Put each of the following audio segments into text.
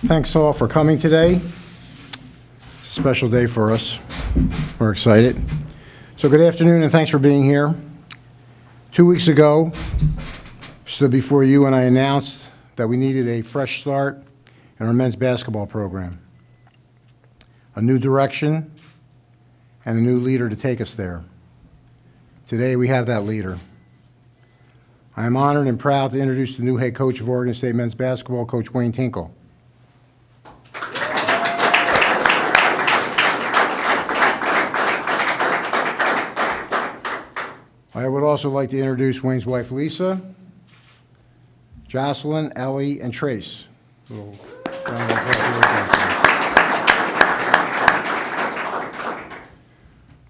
Thanks all for coming today. It's a special day for us. We're excited. So good afternoon and thanks for being here. 2 weeks ago, I stood before you and I announced that we needed a fresh start in our men's basketball program, a new direction, and a new leader to take us there. Today we have that leader. I am honored and proud to introduce the new head coach of Oregon State men's basketball, Coach Wayne Tinkle. I would also like to introduce Wayne's wife, Lisa, Jocelyn, Ellie, and Trace.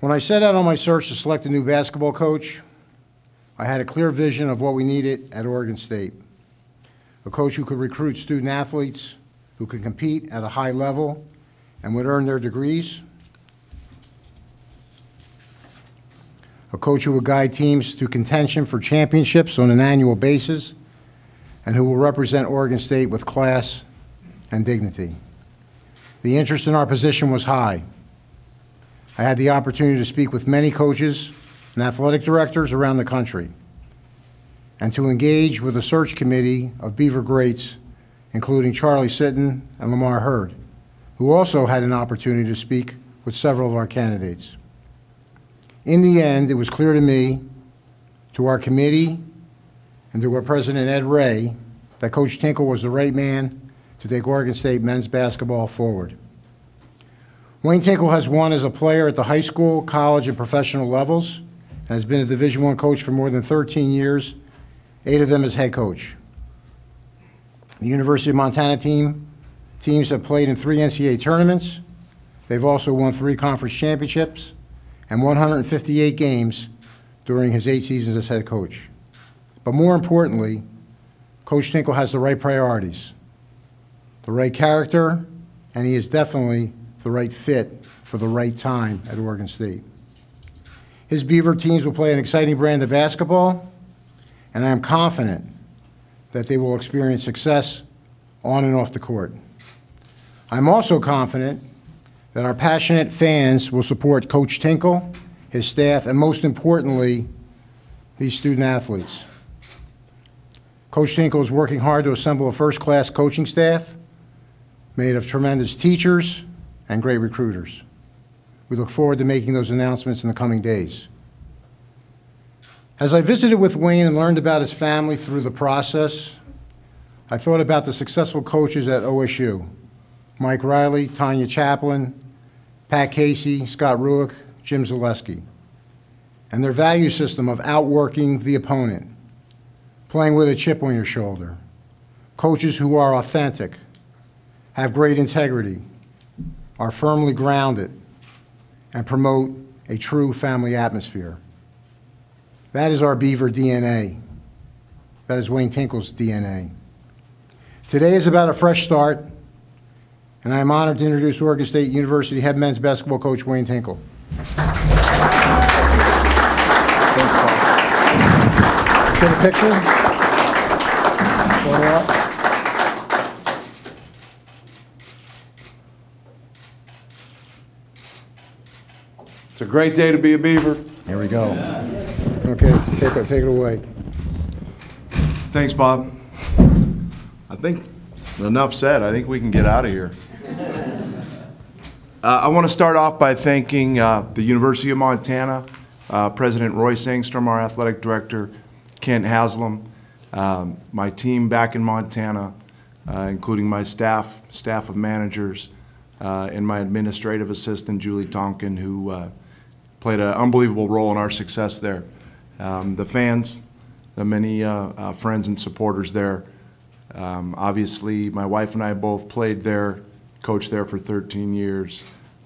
When I set out on my search to select a new basketball coach, I had a clear vision of what we needed at Oregon State. A coach who could recruit student athletes, who could compete at a high level and would earn their degrees. A coach who will guide teams to contention for championships on an annual basis, and who will represent Oregon State with class and dignity. The interest in our position was high. I had the opportunity to speak with many coaches and athletic directors around the country, and to engage with a search committee of Beaver greats, including Charlie Sitton and Lamar Hurd, who also had an opportunity to speak with several of our candidates. In the end, it was clear to me, to our committee, and to our President Ed Ray, that Coach Tinkle was the right man to take Oregon State men's basketball forward. Wayne Tinkle has won as a player at the high school, college, and professional levels, and has been a Division I coach for more than 13 years, 8 of them as head coach. The University of Montana teams have played in 3 NCAA tournaments. They've also won 3 conference championships and 158 games during his 8 seasons as head coach. But more importantly, Coach Tinkle has the right priorities, the right character, and he is definitely the right fit for the right time at Oregon State. His Beaver teams will play an exciting brand of basketball, and I am confident that they will experience success on and off the court. I'm also confident that our passionate fans will support Coach Tinkle, his staff, and most importantly, these student athletes. Coach Tinkle is working hard to assemble a first-class coaching staff made of tremendous teachers and great recruiters. We look forward to making those announcements in the coming days. As I visited with Wayne and learned about his family through the process, I thought about the successful coaches at OSU: Mike Riley, Tanya Chaplin, Pat Casey, Scott Ruick, Jim Zaleski, and their value system of outworking the opponent, playing with a chip on your shoulder, coaches who are authentic, have great integrity, are firmly grounded, and promote a true family atmosphere. That is our Beaver DNA. That is Wayne Tinkle's DNA. Today is about a fresh start, and I am honored to introduce Oregon State University head men's basketball coach Wayne Tinkle. Thanks, Paul. Let's get a picture. It's a great day to be a Beaver. Here we go. Okay, take it away. Thanks, Bob. I think enough said. I think we can get out of here. I want to start off by thanking the University of Montana, President Roy Sangstrom, our athletic director, Kent Haslam, my team back in Montana, including my staff of managers, and my administrative assistant, Julie Tonkin, who played an unbelievable role in our success there. The fans, the many friends and supporters there. Obviously, my wife and I both played there, coached there for 13 years.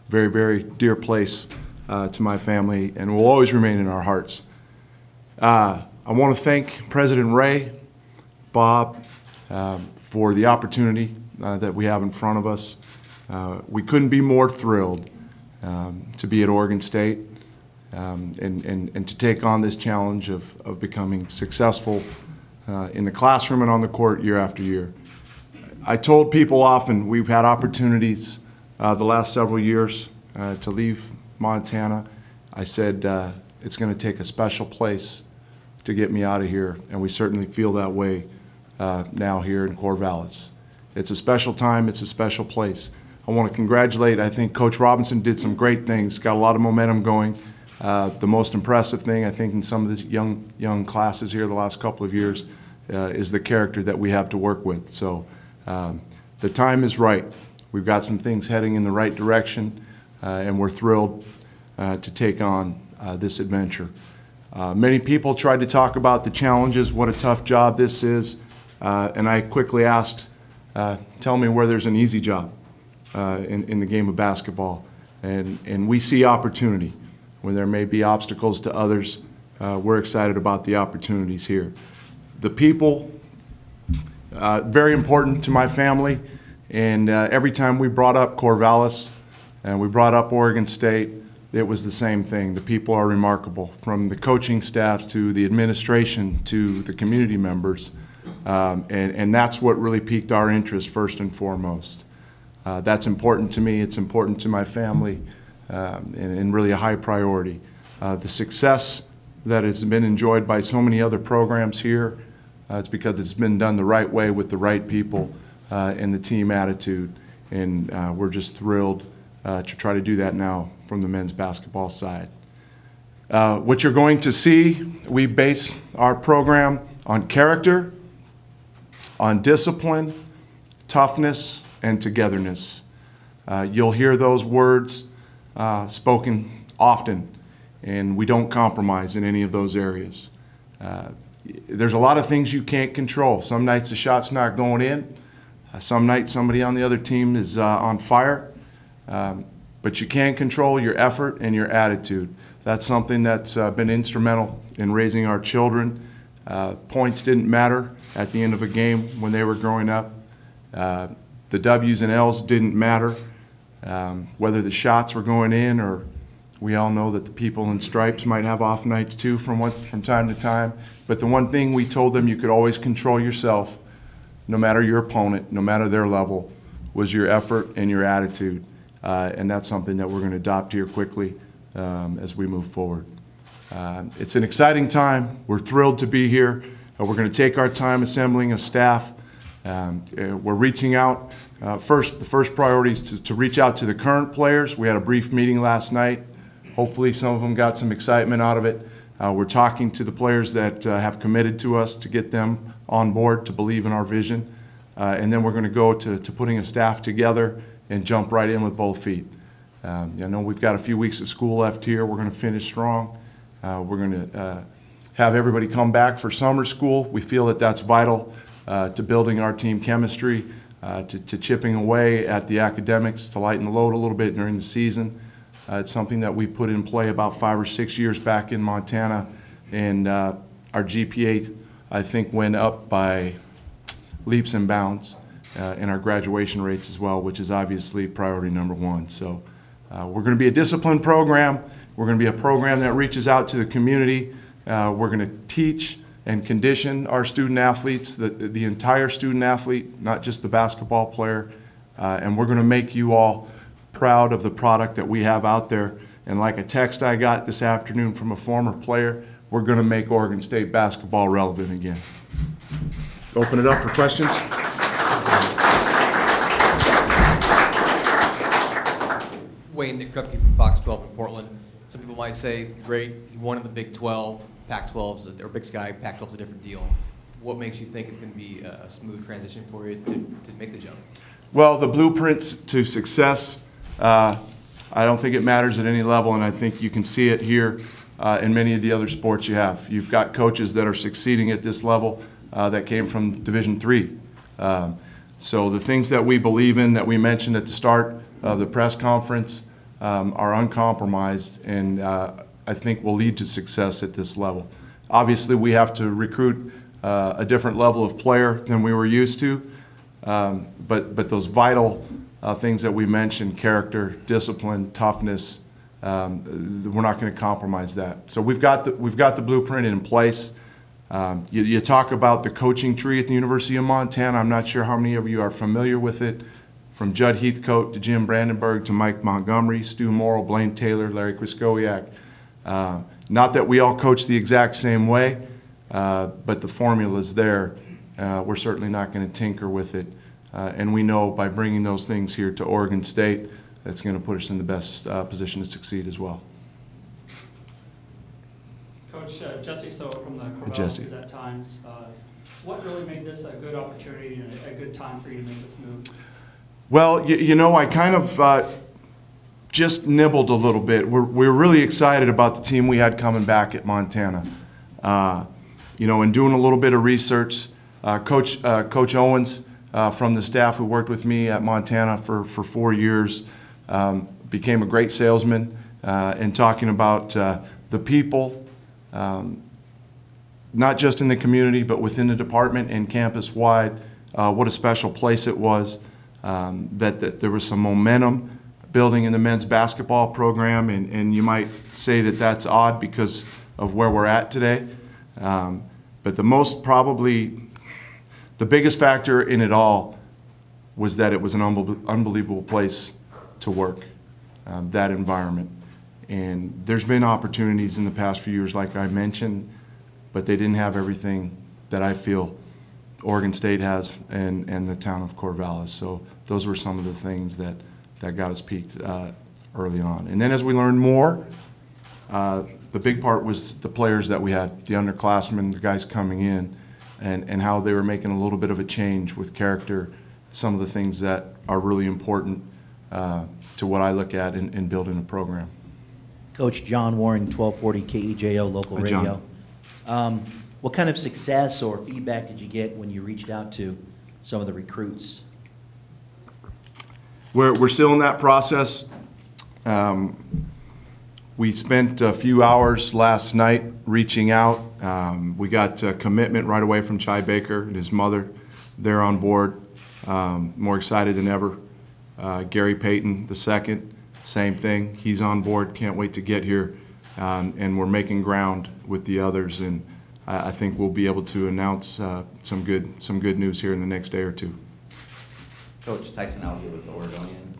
Very, very dear place to my family, and will always remain in our hearts. I want to thank President Ray, Bob, for the opportunity that we have in front of us. We couldn't be more thrilled to be at Oregon State and to take on this challenge of becoming successful in the classroom and on the court year after year. I told people often we've had opportunities the last several years to leave Montana. I said it's going to take a special place to get me out of here, and we certainly feel that way now here in Corvallis. It's a special time, it's a special place. I want to congratulate, I think Coach Robinson did some great things, got a lot of momentum going. The most impressive thing, I think, in some of the young classes here the last couple of years is the character that we have to work with. So the time is right. We've got some things heading in the right direction, and we're thrilled to take on this adventure. Many people tried to talk about the challenges, what a tough job this is, and I quickly asked, tell me where there's an easy job in the game of basketball. And we see opportunity. When there may be obstacles to others, we're excited about the opportunities here. The people, very important to my family, and every time we brought up Corvallis and we brought up Oregon State, it was the same thing. The people are remarkable, from the coaching staff to the administration to the community members, and that's what really piqued our interest first and foremost. That's important to me, it's important to my family, and really a high priority. The success that has been enjoyed by so many other programs here, it's because it's been done the right way with the right people and the team attitude, and we're just thrilled to try to do that now from the men's basketball side. What you're going to see, we base our program on character, on discipline, toughness, and togetherness. You'll hear those words spoken often, and we don't compromise in any of those areas. There's a lot of things you can't control. Some nights the shot's not going in. Some nights somebody on the other team is on fire. But you can control your effort and your attitude. That's something that's been instrumental in raising our children. Points didn't matter at the end of a game when they were growing up. The W's and L's didn't matter. Whether the shots were going in, or we all know that the people in stripes might have off nights too from time to time. But the one thing we told them you could always control yourself, no matter your opponent, no matter their level, was your effort and your attitude. And that's something that we're going to adopt here quickly as we move forward. It's an exciting time. We're thrilled to be here. We're going to take our time assembling a staff. We're reaching out. The first priority is to reach out to the current players. We had a brief meeting last night. Hopefully some of them got some excitement out of it. We're talking to the players that have committed to us to get them on board, to believe in our vision. And then we're going to go to putting a staff together and jump right in with both feet. I know we've got a few weeks of school left here. We're going to finish strong. We're going to have everybody come back for summer school. We feel that that's vital to building our team chemistry, to chipping away at the academics, to lighten the load a little bit during the season. It's something that we put in play about 5 or 6 years back in Montana, and our GPA, I think, went up by leaps and bounds. And our graduation rates as well, which is obviously priority number one. So we're going to be a disciplined program. We're going to be a program that reaches out to the community. We're going to teach and condition our student athletes, the entire student athlete, not just the basketball player. And we're going to make you all proud of the product that we have out there. And like a text I got this afternoon from a former player, we're going to make Oregon State basketball relevant again. Open it up for questions. Wayne, Nick Krupke from Fox 12 in Portland. Some people might say, great, he won in the Big 12, Pac-12's, or Big Sky, Pac-12's a different deal. What makes you think it's going to be a smooth transition for you to make the jump? Well, the blueprints to success, I don't think it matters at any level, and I think you can see it here in many of the other sports you have. You've got coaches that are succeeding at this level that came from Division III. So the things that we believe in, that we mentioned at the start of the press conference, are uncompromised, and I think will lead to success at this level. Obviously, we have to recruit a different level of player than we were used to, but those vital things that we mentioned, character, discipline, toughness, we're not going to compromise that. So we've got the blueprint in place. You talk about the coaching tree at the University of Montana. I'm not sure how many of you are familiar with it. From Judd Heathcote to Jim Brandenburg to Mike Montgomery, Stu Morrill, Blaine Taylor, Larry Kraskowiak. Not that we all coach the exact same way, but the formula's there. We're certainly not going to tinker with it. And we know by bringing those things here to Oregon State, that's going to put us in the best position to succeed as well. Coach, Jesse So from the Jesse. Corvallis at Times. What really made this a good opportunity and a good time for you to make this move? Well, you know, I kind of just nibbled a little bit. We're really excited about the team we had coming back at Montana. You know, in doing a little bit of research, Coach Owens from the staff who worked with me at Montana for 4 years became a great salesman in talking about the people, not just in the community, but within the department and campus-wide, what a special place it was. That there was some momentum building in the men's basketball program, and you might say that that's odd because of where we're at today. But the biggest factor in it all was that it was an unbelievable place to work, that environment. And there's been opportunities in the past few years, like I mentioned, but they didn't have everything that I feel Oregon State has and the town of Corvallis. So those were some of the things that got us peaked early on. And then as we learned more, the big part was the players that we had, the underclassmen, the guys coming in, and how they were making a little bit of a change with character, some of the things that are really important to what I look at in building a program. Coach John Warren, 1240 KEJO local Hi, radio. John. What kind of success or feedback did you get when you reached out to some of the recruits? We're still in that process. We spent a few hours last night reaching out. We got a commitment right away from Chai Baker and his mother. They're on board, more excited than ever. Gary Payton, the second, same thing. He's on board, can't wait to get here. And we're making ground with the others, and I think we'll be able to announce some good news here in the next day or two. Coach, Tyson Alge with the Oregonian.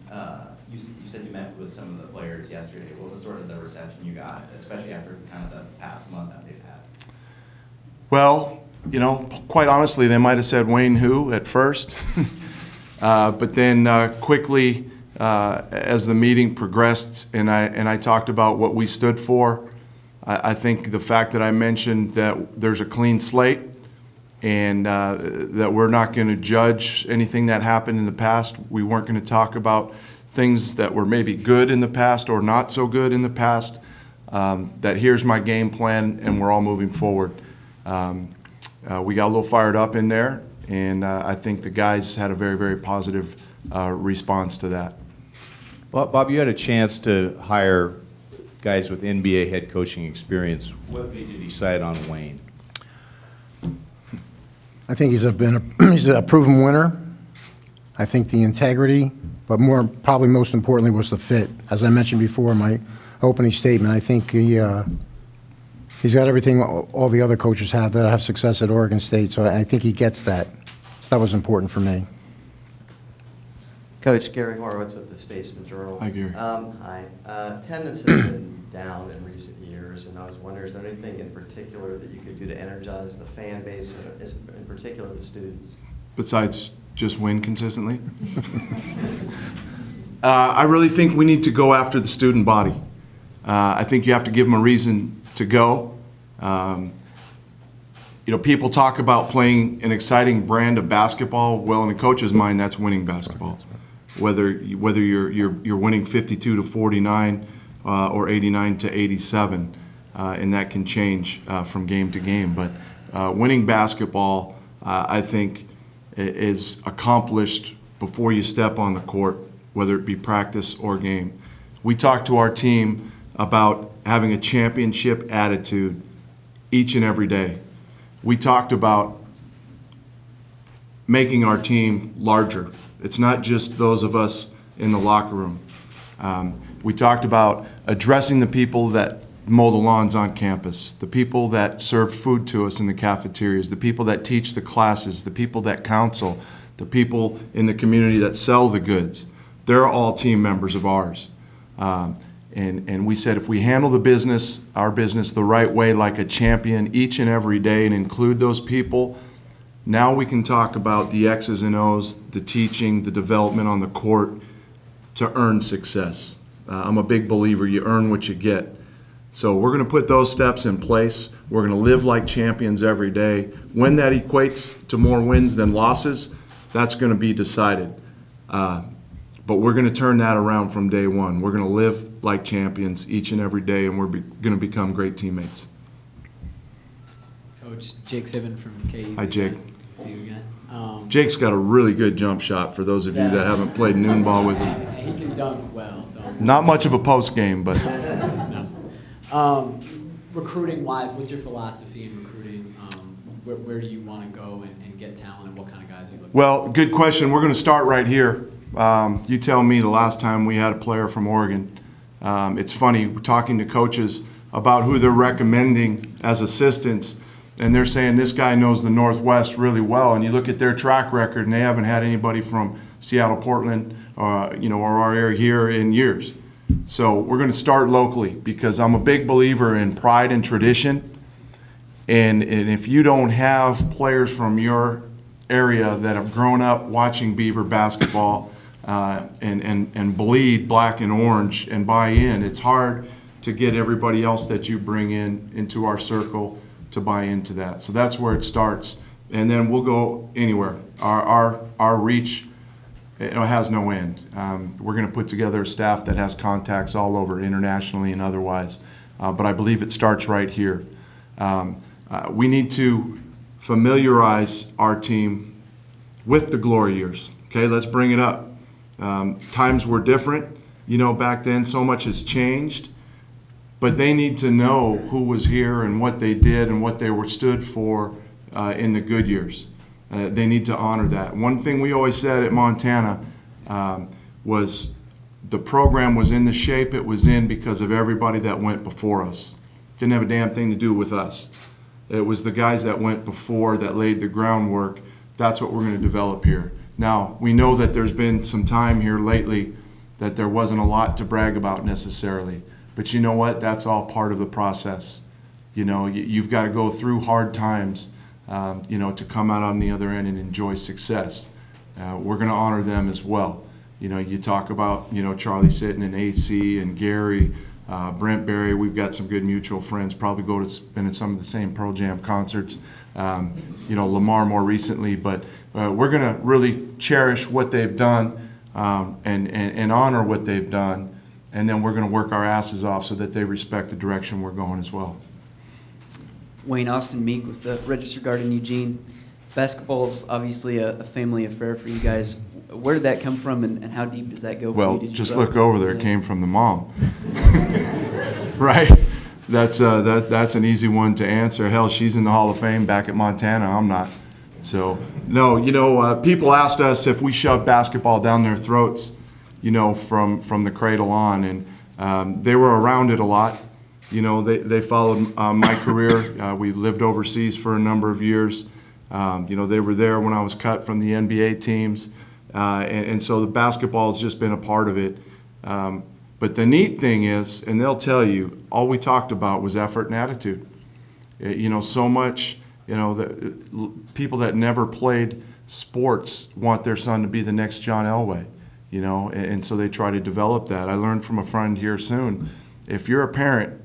You said you met with some of the players yesterday. What was sort of the reception you got, especially after kind of the past month that they've had? Well, you know, quite honestly, they might have said Wayne who at first, but then quickly as the meeting progressed and I talked about what we stood for, I think the fact that I mentioned that there's a clean slate and that we're not going to judge anything that happened in the past. We weren't going to talk about things that were maybe good in the past or not so good in the past. That here's my game plan and we're all moving forward. We got a little fired up in there, and I think the guys had a very, very positive response to that. Well, Bob, you had a chance to hire guys with NBA head coaching experience. What made you decide on Wayne? I think he's a proven winner. I think the integrity, but probably most importantly was the fit. As I mentioned before in my opening statement, I think he's got everything all the other coaches have that have success at Oregon State, so I think he gets that. So that was important for me. Coach, Gary Horowitz with the Statesman Journal. Hi, Gary. Hi. Attendance has been down in recent years, and I was wondering, is there anything in particular that you could do to energize the fan base, in particular the students? Besides just win consistently? I really think we need to go after the student body. I think you have to give them a reason to go. You know, people talk about playing an exciting brand of basketball. Well, in a coach's mind, that's winning basketball. Whether you're winning 52-49 or 89-87, and that can change from game to game. But winning basketball, I think, is accomplished before you step on the court, whether it be practice or game. We talk to our team about having a championship attitude each and every day. We talked about making our team larger. It's not just those of us in the locker room. We talked about addressing the people that mow the lawns on campus, the people that serve food to us in the cafeterias, the people that teach the classes, the people that counsel, the people in the community that sell the goods. They're all team members of ours. And we said if we handle the business, our business, the right way like a champion each and every day and include those people, now we can talk about the X's and O's, the teaching, the development on the court to earn success. I'm a big believer you earn what you get. So we're going to put those steps in place. We're going to live like champions every day. When that equates to more wins than losses, that's going to be decided. But we're going to turn that around from day one. We're going to live like champions each and every day, and we're going to become great teammates. Coach, Jake Sivan from KU. Hi, Jake. Good to see you again. Jake's got a really good jump shot for those of you that haven't played noon ball with him. He can dunk well. Not much of a post game, but No. Recruiting-wise, what's your philosophy in recruiting? Where do you want to go and get talent, and what kind of guys are you looking for? well, good question. We're going to start right here. You tell me the last time we had a player from Oregon. It's funny, we're talking to coaches about who they're recommending as assistants, and they're saying this guy knows the Northwest really well, and you look at their track record, and they haven't had anybody from Seattle, Portland, or our area here in years. So we're going to start locally because I'm a big believer in pride and tradition, and if you don't have players from your area that have grown up watching Beaver basketball and bleed black and orange and buy in, it's hard to get everybody else that you bring in into our circle to buy into that. So that's where it starts, and then we'll go anywhere. Our reach, it has no end. We're going to put together a staff that has contacts all over internationally and otherwise, but I believe it starts right here. We need to familiarize our team with the glory years. Okay, let's bring it up. Times were different. Back then so much has changed, but they need to know who was here and what they did and what they were stood for in the good years. They need to honor that. One thing we always said at Montana was the program was in the shape it was in because of everybody that went before us. Didn't have a damn thing to do with us. It was the guys that went before that laid the groundwork. That's what we're going to develop here. Now, we know that there's been some time here lately that there wasn't a lot to brag about necessarily. But you know what? That's all part of the process. You've got to go through hard times, to come out on the other end and enjoy success. We're going to honor them as well. You talk about, Charlie Sitton and AC and Gary, Brent Berry. We've got some good mutual friends, probably been at some of the same Pearl Jam concerts. Lamar more recently, but we're going to really cherish what they've done and honor what they've done, and then we're going to work our asses off so that they respect the direction we're going as well. Wayne Austin Meek with the Register Guard in Eugene. Basketball is obviously a family affair for you guys. Where did that come from, and how deep does that go for you? Well, Did you just grow look up- over there. It Yeah. came from the mom. Right? That's an easy one to answer. Hell, she's in the Hall of Fame back at Montana. I'm not. So, no, people asked us if we shoved basketball down their throats, from the cradle on, and they were around it a lot. They followed my career. We lived overseas for a number of years. They were there when I was cut from the NBA teams, and so the basketball has just been a part of it. But the neat thing is, and they'll tell you, all we talked about was effort and attitude. So much, the people that never played sports want their son to be the next John Elway, and so they try to develop that. I learned from a friend here soon, if you're a parent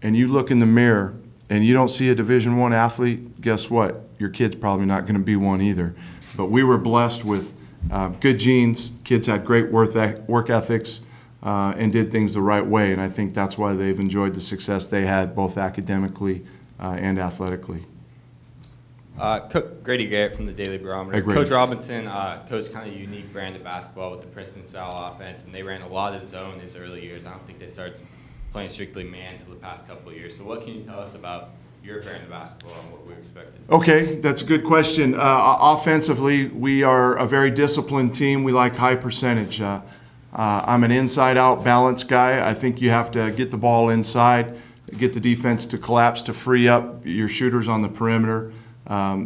and you look in the mirror and you don't see a Division I athlete, guess what? Your kid's probably not going to be one either. But we were blessed with good genes. Kids had great work ethics and did things the right way, and I think that's why they've enjoyed the success they had both academically and athletically. Grady Garrett from the Daily Barometer. Hey, Grady. Coach Robinson coached kind of a unique brand of basketball with the Princeton-style offense, and they ran a lot of zone his early years. I don't think they started playing strictly man until the past couple of years. So what can you tell us about your brand of basketball and what we're expecting? Okay, that's a good question. Offensively, we are a very disciplined team. We like high percentage. I'm an inside-out balance guy. I think you have to get the ball inside. get the defense to collapse to free up your shooters on the perimeter.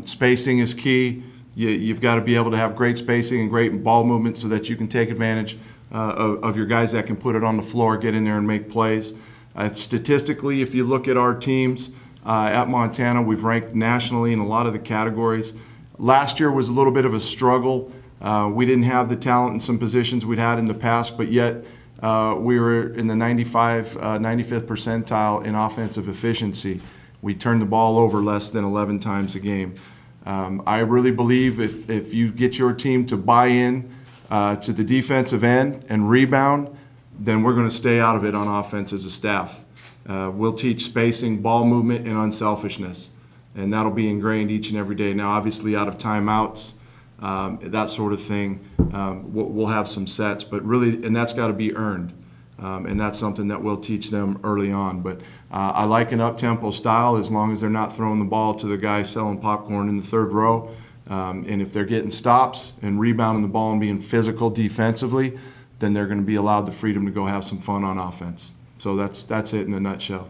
Spacing is key. You've got to be able to have great spacing and great ball movement so that you can take advantage of your guys that can put it on the floor, get in there and make plays. Statistically, if you look at our teams at Montana, we've ranked nationally in a lot of the categories. Last year was a little bit of a struggle. We didn't have the talent in some positions we'd had in the past, but yet we were in the 95th percentile in offensive efficiency. We turned the ball over less than 11 times a game. I really believe if you get your team to buy in to the defensive end and rebound, then we're going to stay out of it on offense as a staff. We'll teach spacing, ball movement, and unselfishness, and that'll be ingrained each and every day. Now, obviously, out of timeouts, that sort of thing, we'll have some sets, but really, and that's got to be earned. And that's something that we'll teach them early on. But I like an up-tempo style as long as they're not throwing the ball to the guy selling popcorn in the third row. And if they're getting stops and rebounding the ball and being physical defensively, then they're going to be allowed the freedom to go have some fun on offense. So that's it in a nutshell.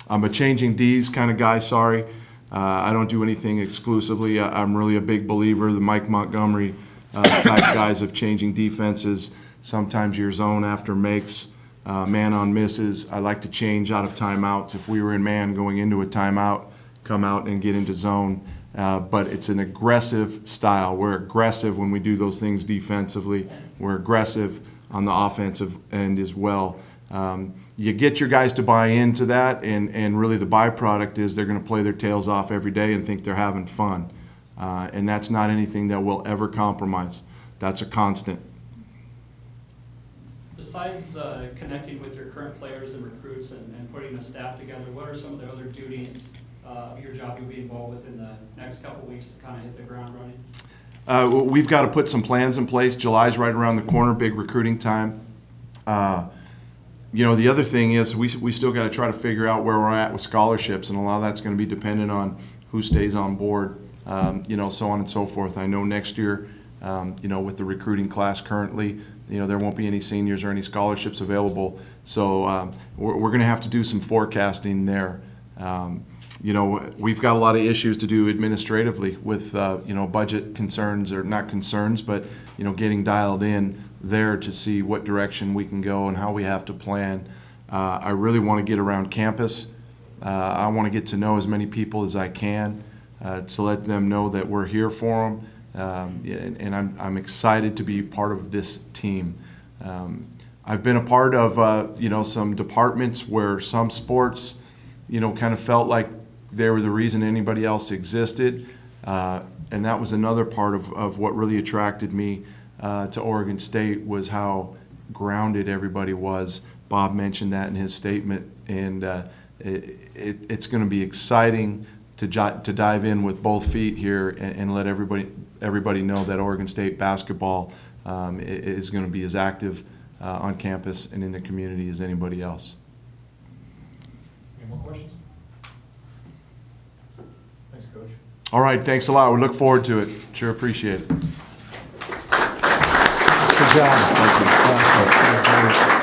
I'm a changing D's kind of guy, sorry. I don't do anything exclusively. I'm really a big believer, the Mike Montgomery type guys of changing defenses. Sometimes your zone after makes, man on misses. I like to change out of timeouts. If we were in man going into a timeout, come out and get into zone. But it's an aggressive style. We're aggressive when we do those things defensively. We're aggressive on the offensive end as well. You get your guys to buy into that, and really the byproduct is they're going to play their tails off every day and think they're having fun. And that's not anything that will ever compromise. That's a constant. Besides connecting with your current players and recruits and putting a staff together, what are some of the other duties of your job you'll be involved with in the next couple of weeks to kind of hit the ground running? We've got to put some plans in place. July's right around the corner, big recruiting time. You know, the other thing is we still got to try to figure out where we're at with scholarships, and a lot of that's going to be dependent on who stays on board, you know, so on and so forth. I know next year, you know, with the recruiting class currently, you know, there won't be any seniors or any scholarships available. So we're going to have to do some forecasting there. You know, we've got a lot of issues to do administratively with, you know, budget concerns, or not concerns, but, you know, getting dialed in there to see what direction we can go and how we have to plan. I really want to get around campus. I want to get to know as many people as I can to let them know that we're here for them. And I'm excited to be part of this team. I've been a part of, you know, some departments where some sports, you know, kind of felt like they were the reason anybody else existed. And that was another part of what really attracted me to Oregon State, was how grounded everybody was. Bob mentioned that in his statement, and it's going to be exciting to dive in with both feet here and let everybody know that Oregon State basketball is going to be as active on campus and in the community as anybody else. Any more questions? Thanks, Coach. All right, thanks a lot. We look forward to it. Sure appreciate it. Good job. Thank you.